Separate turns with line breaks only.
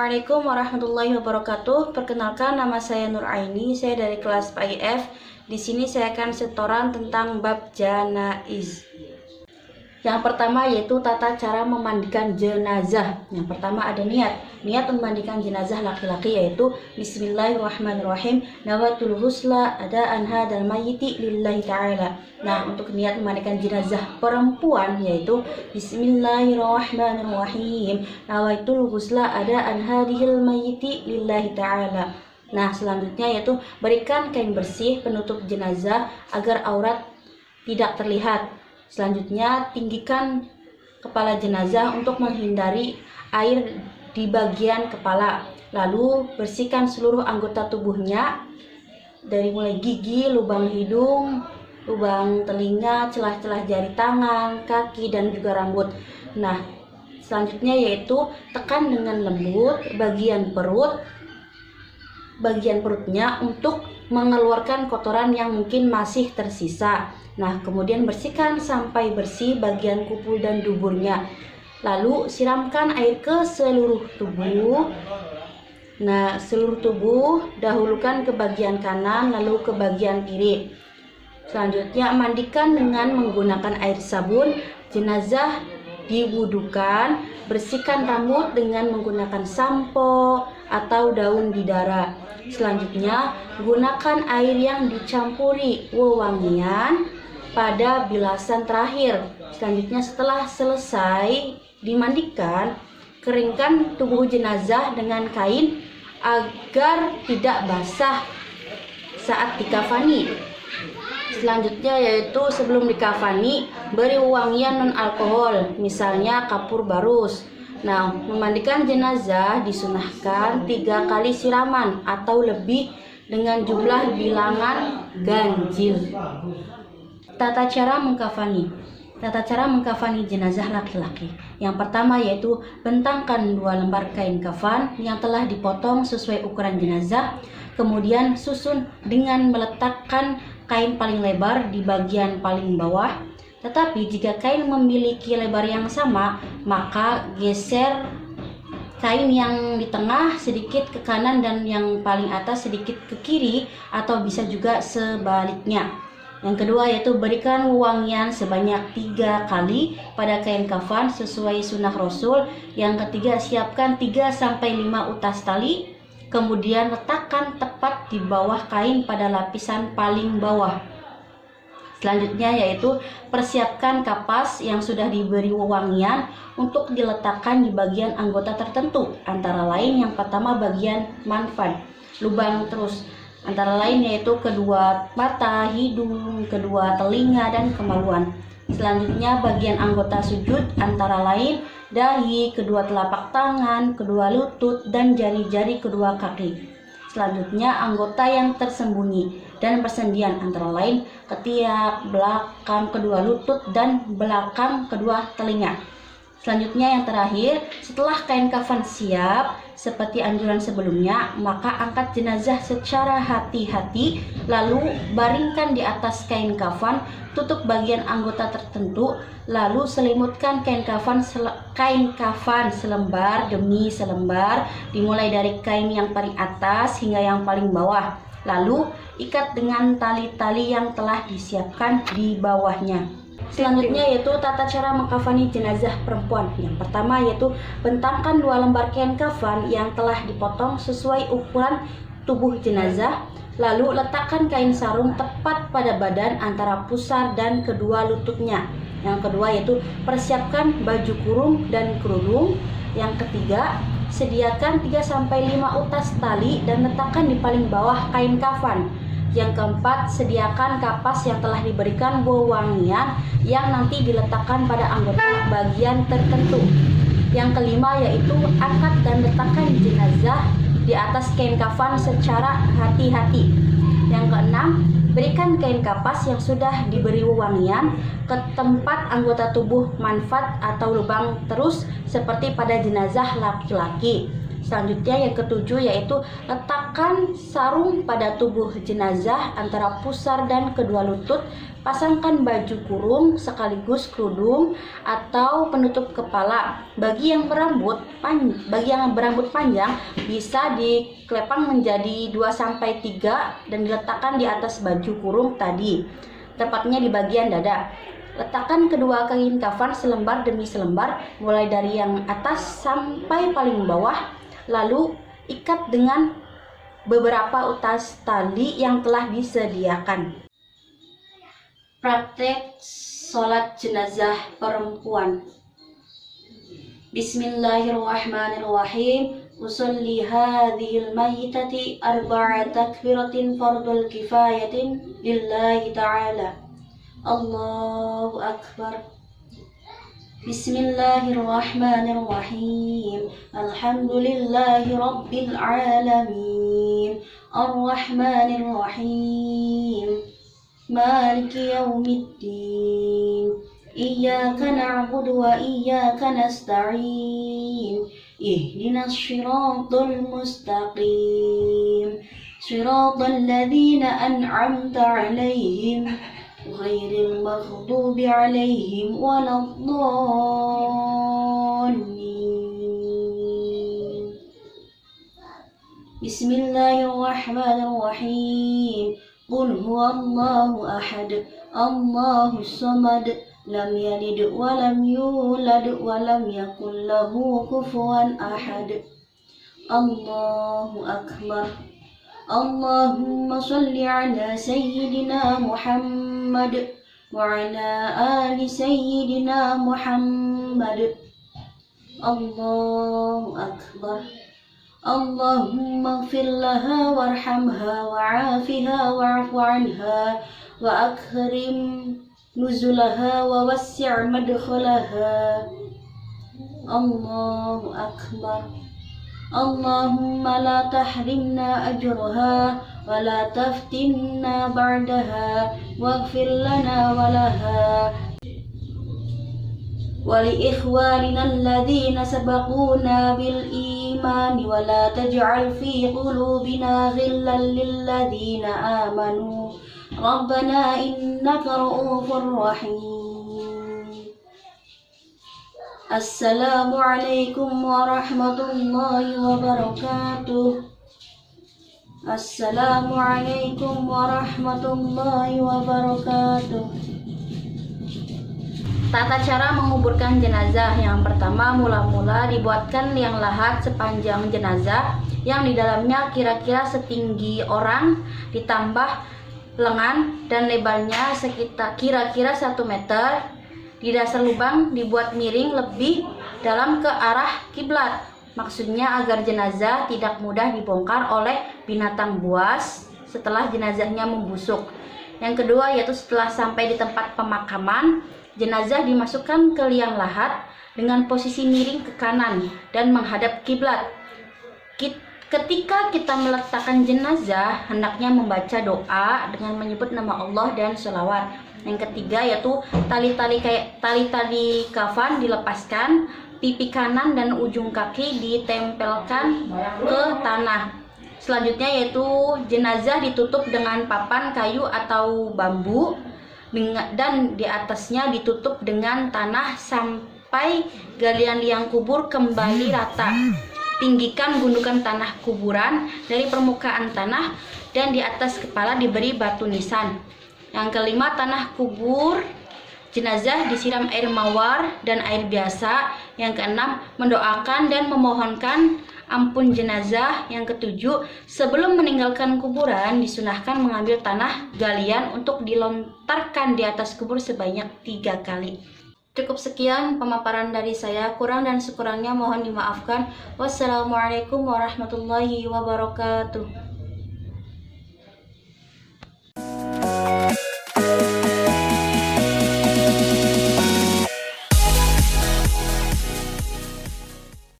Assalamualaikum warahmatullahi wabarakatuh. Perkenalkan, nama saya Nur Aini. Saya dari kelas PAIF. Di sini saya akan setoran tentang bab janaiz. Yang pertama yaitu tata cara memandikan jenazah. Yang pertama ada niat. Niat memandikan jenazah laki-laki yaitu Bismillahirrahmanirrahim. Nawatul husla adaan hadal mayyiti lillahi ta'ala. Nah, untuk niat memandikan jenazah perempuan yaitu Bismillahirrahmanirrahim. Nawaitul husla adaan hadhil mayyiti lillahi ta'ala. Nah, selanjutnya yaitu berikan kain bersih penutup jenazah agar aurat tidak terlihat. Selanjutnya, tinggikan kepala jenazah untuk menghindari air di bagian kepala. Lalu, bersihkan seluruh anggota tubuhnya dari mulai gigi, lubang hidung, lubang telinga, celah-celah jari tangan, kaki, dan juga rambut. Nah, selanjutnya yaitu tekan dengan lembut bagian perutnya untuk mengeluarkan kotoran yang mungkin masih tersisa. Nah, kemudian bersihkan sampai bersih bagian kupul dan duburnya. Lalu siramkan air ke seluruh tubuh. Nah, seluruh tubuh dahulukan ke bagian kanan lalu ke bagian kiri. Selanjutnya mandikan dengan menggunakan air sabun. Jenazah diwudukan. Bersihkan rambut dengan menggunakan sampo atau daun bidara. Selanjutnya, gunakan air yang dicampuri wewangian pada bilasan terakhir. Selanjutnya, setelah selesai dimandikan, keringkan tubuh jenazah dengan kain agar tidak basah saat dikafani. Selanjutnya yaitu sebelum dikafani, beri wewangian non-alkohol, misalnya kapur barus. Nah, memandikan jenazah disunahkan 3 kali siraman atau lebih dengan jumlah bilangan ganjil. Tata cara mengkafani. Tata cara mengkafani jenazah laki-laki. Yang pertama yaitu bentangkan 2 lembar kain kafan yang telah dipotong sesuai ukuran jenazah. Kemudian susun dengan meletakkan kain paling lebar di bagian paling bawah. Tetapi jika kain memiliki lebar yang sama, maka geser kain yang di tengah sedikit ke kanan dan yang paling atas sedikit ke kiri, atau bisa juga sebaliknya. Yang kedua yaitu berikan wewangian sebanyak 3 kali pada kain kafan sesuai sunnah Rasul. Yang ketiga, siapkan 3-5 utas tali, kemudian letakkan tepat di bawah kain pada lapisan paling bawah. Selanjutnya yaitu persiapkan kapas yang sudah diberi wewangian untuk diletakkan di bagian anggota tertentu, antara lain yang pertama bagian manfad, lubang terus, antara lain yaitu kedua mata, hidung, kedua telinga, dan kemaluan. Selanjutnya bagian anggota sujud, antara lain dahi, kedua telapak tangan, kedua lutut, dan jari-jari kedua kaki. Selanjutnya anggota yang tersembunyi dan persendian, antara lain ketiak, belakang kedua lutut, dan belakang kedua telinga. Selanjutnya yang terakhir, setelah kain kafan siap seperti anjuran sebelumnya, maka angkat jenazah secara hati-hati, lalu baringkan di atas kain kafan, tutup bagian anggota tertentu, lalu selimutkan kain kafan selembar demi selembar, dimulai dari kain yang paling atas hingga yang paling bawah. Lalu ikat dengan tali-tali yang telah disiapkan di bawahnya. Selanjutnya yaitu tata cara mengkafani jenazah perempuan. Yang pertama yaitu bentangkan 2 lembar kain kafan yang telah dipotong sesuai ukuran tubuh jenazah. Lalu letakkan kain sarung tepat pada badan antara pusar dan kedua lututnya. Yang kedua yaitu persiapkan baju kurung dan kerudung. Yang ketiga, sediakan 3-5 utas tali dan letakkan di paling bawah kain kafan. Yang keempat, sediakan kapas yang telah diberikan wewangian yang nanti diletakkan pada anggota bagian tertentu. Yang kelima yaitu angkat dan letakkan jenazah di atas kain kafan secara hati-hati. Yang keenam, berikan kain kapas yang sudah diberi wewangian ke tempat anggota tubuh manfat atau lubang terus seperti pada jenazah laki-laki. Selanjutnya yang ketujuh yaitu letak Letakkan sarung pada tubuh jenazah antara pusar dan kedua lutut. Pasangkan baju kurung sekaligus kerudung atau penutup kepala. Bagi yang berambut panjang bisa diklepang menjadi 2-3 dan diletakkan di atas baju kurung tadi, tepatnya di bagian dada. Letakkan kedua kain kafan selembar demi selembar, mulai dari yang atas sampai paling bawah, lalu ikat dengan beberapa utas tali yang telah disediakan. Praktek sholat jenazah perempuan. Bismillahirrahmanirrahim. Usolli hadhil mayitati arba'a takbiratin fardul kifayatin lillahi ta'ala. Allahu akbar. Bismillahirrahmanirrahim. Alhamdulillahi rabbil alamin. Ar-Rahmanirrahim. Maliki yaumiddin. Iyyaka na'budu wa iyyaka nasta'in. Ihdinas shiratal mustaqim. Shiratal ladzina an'amta 'alaihim ghairil maghdubi 'alaihim waladdallin. Bismillahirrahmanirrahim. Qul huwallahu ahad, Allahus samad, lam yalid wa lam yulad wa lam yakul lahu kufuwan ahad. Allahu akbar. Allahumma shalli ala sayyidina Muhammad wa ala ali sayyidina Muhammad. Allahu akbar. Allahumma ighfir laha warhamha wa'afiha wa'fu anha wa akrim nuzulaha wa wassi' madkhalaha. Allahu akbar. Allahumma la tahrimna ajraha wa la taftinna ba'daha waghfir lana wa laha wa li ikhwanina alladhina sabaquna bil iman wa la taj'al fi qulubina ghillan lil ladzina amanu rabbana innaka ra'ufur rahim. Assalamualaikum warahmatullahi wabarakatuh. Assalamualaikum warahmatullahi wabarakatuh. Tata cara menguburkan jenazah. Yang pertama, mula-mula dibuatkan liang lahat sepanjang jenazah yang di dalamnya kira-kira setinggi orang, ditambah lengan dan lebarnya sekitar kira-kira 1 meter. Di dasar lubang dibuat miring lebih dalam ke arah kiblat. Maksudnya agar jenazah tidak mudah dibongkar oleh binatang buas setelah jenazahnya membusuk. Yang kedua yaitu setelah sampai di tempat pemakaman, jenazah dimasukkan ke liang lahat dengan posisi miring ke kanan dan menghadap kiblat. Ketika kita meletakkan jenazah, hendaknya membaca doa dengan menyebut nama Allah dan sholawat. Yang ketiga yaitu tali-tali kafan dilepaskan, pipi kanan dan ujung kaki ditempelkan ke tanah. Selanjutnya yaitu jenazah ditutup dengan papan kayu atau bambu dan di atasnya ditutup dengan tanah sampai galian liang kubur kembali rata. Tinggikan gundukan tanah kuburan dari permukaan tanah dan di atas kepala diberi batu nisan. Yang kelima, tanah kubur jenazah disiram air mawar dan air biasa. Yang keenam, mendoakan dan memohonkan ampun jenazah. Yang ketujuh, sebelum meninggalkan kuburan disunahkan mengambil tanah galian untuk dilontarkan di atas kubur sebanyak 3 kali. Cukup sekian pemaparan dari saya, kurang dan sekurangnya mohon dimaafkan. Wassalamualaikum warahmatullahi wabarakatuh.